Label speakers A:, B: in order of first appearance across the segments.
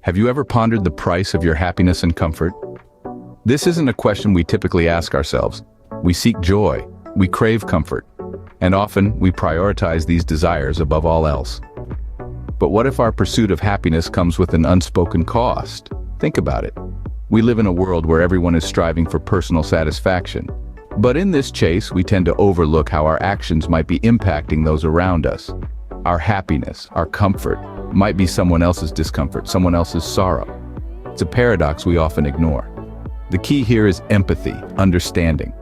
A: Have you ever pondered the price of your happiness and comfort? This isn't a question we typically ask ourselves. We seek joy, we crave comfort, and often we prioritize these desires above all else. But what if our pursuit of happiness comes with an unspoken cost? Think about it. We live in a world where everyone is striving for personal satisfaction. But in this chase, we tend to overlook how our actions might be impacting those around us. Our happiness, our comfort, might be someone else's discomfort, someone else's sorrow. It's a paradox we often ignore. The key here is empathy, understanding.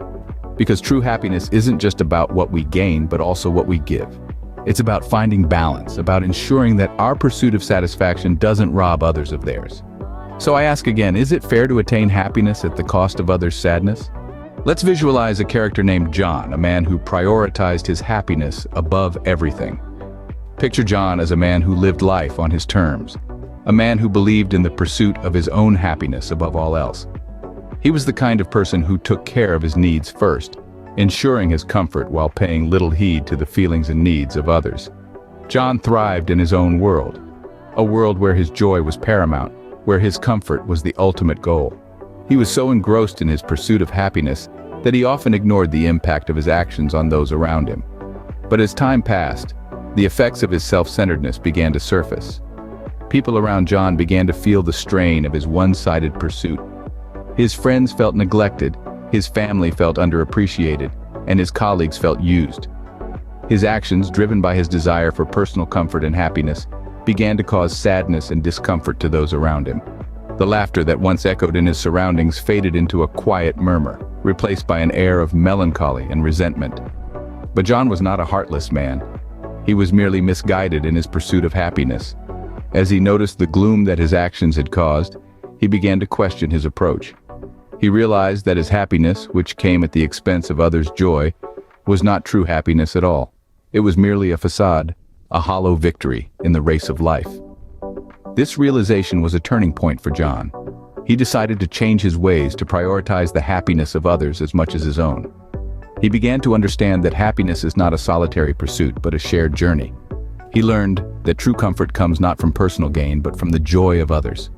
A: Because true happiness isn't just about what we gain, but also what we give. It's about finding balance, about ensuring that our pursuit of satisfaction doesn't rob others of theirs. So I ask again, is it fair to attain happiness at the cost of others' sadness? Let's visualize a character named John, a man who prioritized his happiness above everything. Picture John as a man who lived life on his terms, a man who believed in the pursuit of his own happiness above all else. He was the kind of person who took care of his needs first, ensuring his comfort while paying little heed to the feelings and needs of others. John thrived in his own world, a world where his joy was paramount, where his comfort was the ultimate goal. He was so engrossed in his pursuit of happiness that he often ignored the impact of his actions on those around him. But as time passed, the effects of his self-centeredness began to surface. People around John began to feel the strain of his one-sided pursuit. His friends felt neglected, his family felt underappreciated, and his colleagues felt used. His actions, driven by his desire for personal comfort and happiness, began to cause sadness and discomfort to those around him. The laughter that once echoed in his surroundings faded into a quiet murmur, replaced by an air of melancholy and resentment. But John was not a heartless man. He was merely misguided in his pursuit of happiness. As he noticed the gloom that his actions had caused, he began to question his approach. He realized that his happiness, which came at the expense of others' joy, was not true happiness at all. It was merely a facade, a hollow victory in the race of life. This realization was a turning point for John. He decided to change his ways to prioritize the happiness of others as much as his own. He began to understand that happiness is not a solitary pursuit, but a shared journey. He learned that true comfort comes not from personal gain, but from the joy of others.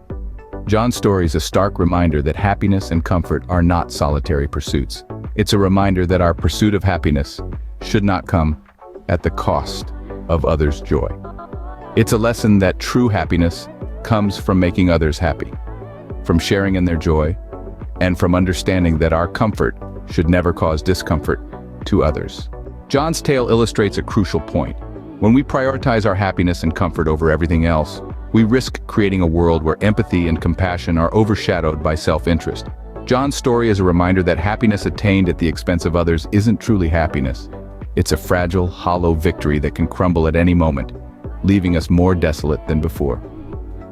A: John's story is a stark reminder that happiness and comfort are not solitary pursuits. It's a reminder that our pursuit of happiness should not come at the cost of others' joy. It's a lesson that true happiness comes from making others happy, from sharing in their joy, and from understanding that our comfort should never cause discomfort to others. John's tale illustrates a crucial point. When we prioritize our happiness and comfort over everything else, we risk creating a world where empathy and compassion are overshadowed by self-interest. John's story is a reminder that happiness attained at the expense of others isn't truly happiness. It's a fragile, hollow victory that can crumble at any moment, leaving us more desolate than before.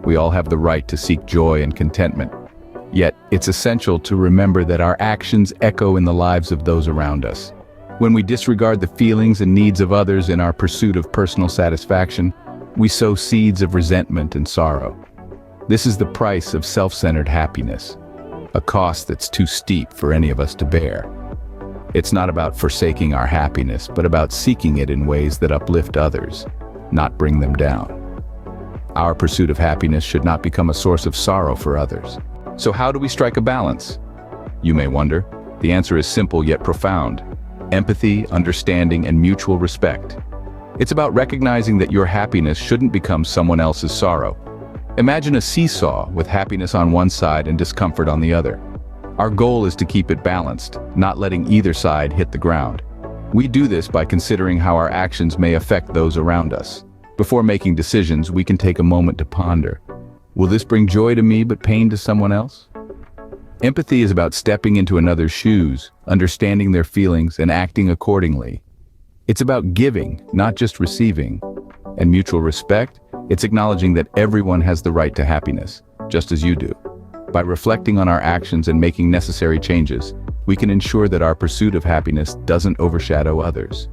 A: We all have the right to seek joy and contentment. Yet, it's essential to remember that our actions echo in the lives of those around us. When we disregard the feelings and needs of others in our pursuit of personal satisfaction, we sow seeds of resentment and sorrow. This is the price of self-centered happiness, a cost that's too steep for any of us to bear. It's not about forsaking our happiness, but about seeking it in ways that uplift others, not bring them down. Our pursuit of happiness should not become a source of sorrow for others. So how do we strike a balance? You may wonder. The answer is simple yet profound. Empathy, understanding, and mutual respect. It's about recognizing that your happiness shouldn't become someone else's sorrow. Imagine a seesaw with happiness on one side and discomfort on the other. Our goal is to keep it balanced, not letting either side hit the ground. We do this by considering how our actions may affect those around us. Before making decisions, we can take a moment to ponder. Will this bring joy to me but pain to someone else? Empathy is about stepping into another's shoes, understanding their feelings, and acting accordingly. It's about giving, not just receiving. And mutual respect, it's acknowledging that everyone has the right to happiness, just as you do. By reflecting on our actions and making necessary changes, we can ensure that our pursuit of happiness doesn't overshadow others.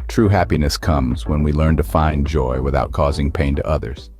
A: True happiness comes when we learn to find joy without causing pain to others.